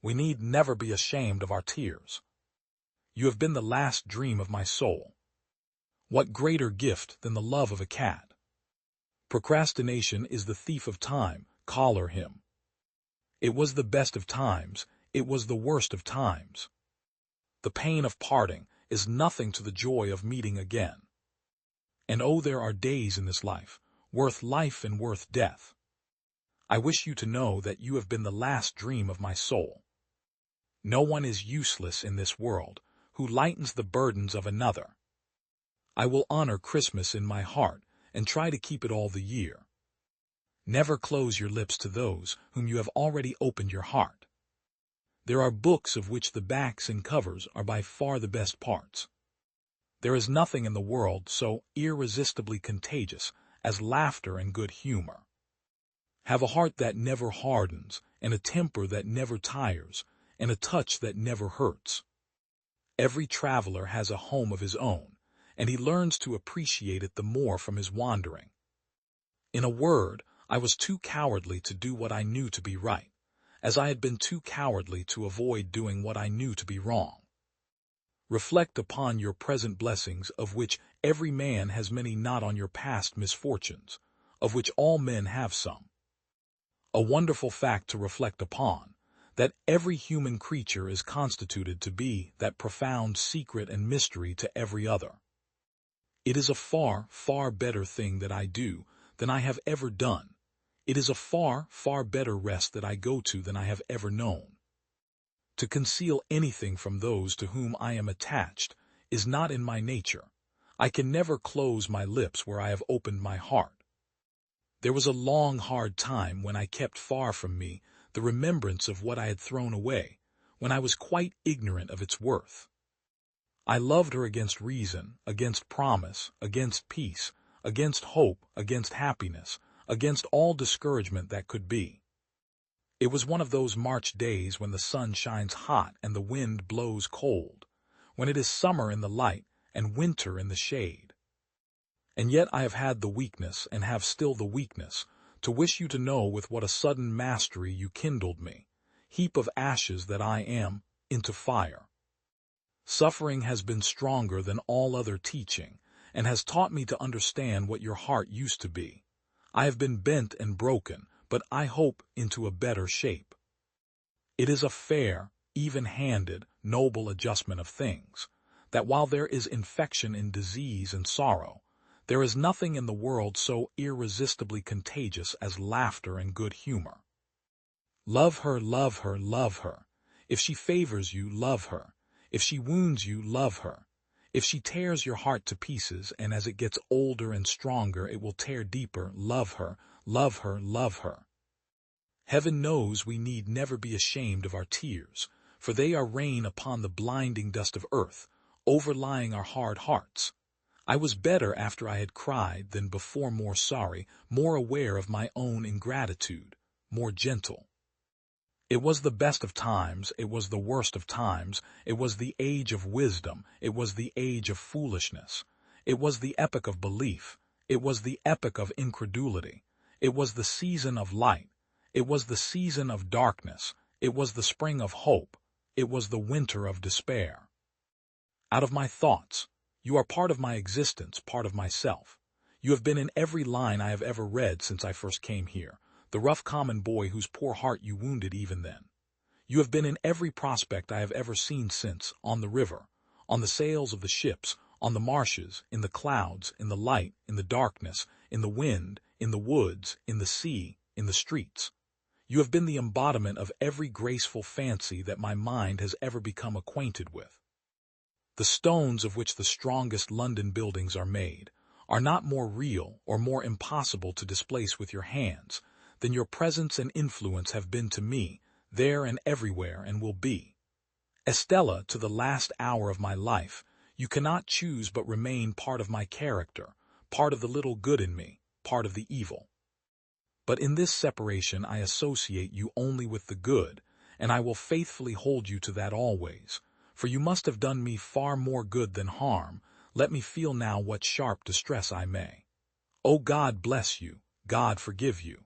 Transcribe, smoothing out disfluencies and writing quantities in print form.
We need never be ashamed of our tears. You have been the last dream of my soul. What greater gift than the love of a cat? Procrastination is the thief of time, collar him. It was the best of times, it was the worst of times. The pain of parting is nothing to the joy of meeting again. And oh, there are days in this life and worth death. I wish you to know that you have been the last dream of my soul. No one is useless in this world who lightens the burdens of another. I will honor Christmas in my heart and try to keep it all the year. Never close your lips to those whom you have already opened your heart. There are books of which the backs and covers are by far the best parts. There is nothing in the world so irresistibly contagious as laughter and good humor. Have a heart that never hardens, and a temper that never tires, and a touch that never hurts. Every traveler has a home of his own, and he learns to appreciate it the more from his wandering. In a word, I was too cowardly to do what I knew to be right, as I had been too cowardly to avoid doing what I knew to be wrong. Reflect upon your present blessings, of which every man has many, not on your past misfortunes, of which all men have some. A wonderful fact to reflect upon, that every human creature is constituted to be that profound secret and mystery to every other. It is a far, far better thing that I do than I have ever done. It is a far, far better rest that I go to than I have ever known. To conceal anything from those to whom I am attached is not in my nature. I can never close my lips where I have opened my heart. There was a long, hard time when I kept far from me the remembrance of what I had thrown away, when I was quite ignorant of its worth. I loved her against reason, against promise, against peace, against hope, against happiness, against all discouragement that could be. It was one of those March days when the sun shines hot and the wind blows cold, when it is summer in the light and winter in the shade. And yet I have had the weakness, and have still the weakness, to wish you to know with what a sudden mastery you kindled me, heap of ashes that I am, into fire. Suffering has been stronger than all other teaching, and has taught me to understand what your heart used to be. I have been bent and broken, but I hope into a better shape. It is a fair, even-handed, noble adjustment of things, that while there is infection in disease and sorrow, there is nothing in the world so irresistibly contagious as laughter and good humor. Love her, love her, love her. If she favors you, love her. If she wounds you, love her. If she tears your heart to pieces, and as it gets older and stronger it will tear deeper, love her, love her, love her. Heaven knows we need never be ashamed of our tears, for they are rain upon the blinding dust of earth, overlying our hard hearts. I was better after I had cried than before, more sorry, more aware of my own ingratitude, more gentle. It was the best of times, it was the worst of times, it was the age of wisdom, it was the age of foolishness, it was the epoch of belief, it was the epoch of incredulity, it was the season of light, it was the season of darkness, it was the spring of hope, it was the winter of despair. Out of my thoughts, you are part of my existence, part of myself. You have been in every line I have ever read since I first came here, the rough common boy whose poor heart you wounded even then. You have been in every prospect I have ever seen since, on the river, on the sails of the ships, on the marshes, in the clouds, in the light, in the darkness, in the wind, in the woods, in the sea, in the streets. You have been the embodiment of every graceful fancy that my mind has ever become acquainted with. The stones of which the strongest London buildings are made are not more real or more impossible to displace with your hands than your presence and influence have been to me, there and everywhere, and will be. Estella, to the last hour of my life, you cannot choose but remain part of my character, part of the little good in me, part of the evil. But in this separation I associate you only with the good, and I will faithfully hold you to that always, for you must have done me far more good than harm. Let me feel now what sharp distress I may. O God bless you, God forgive you.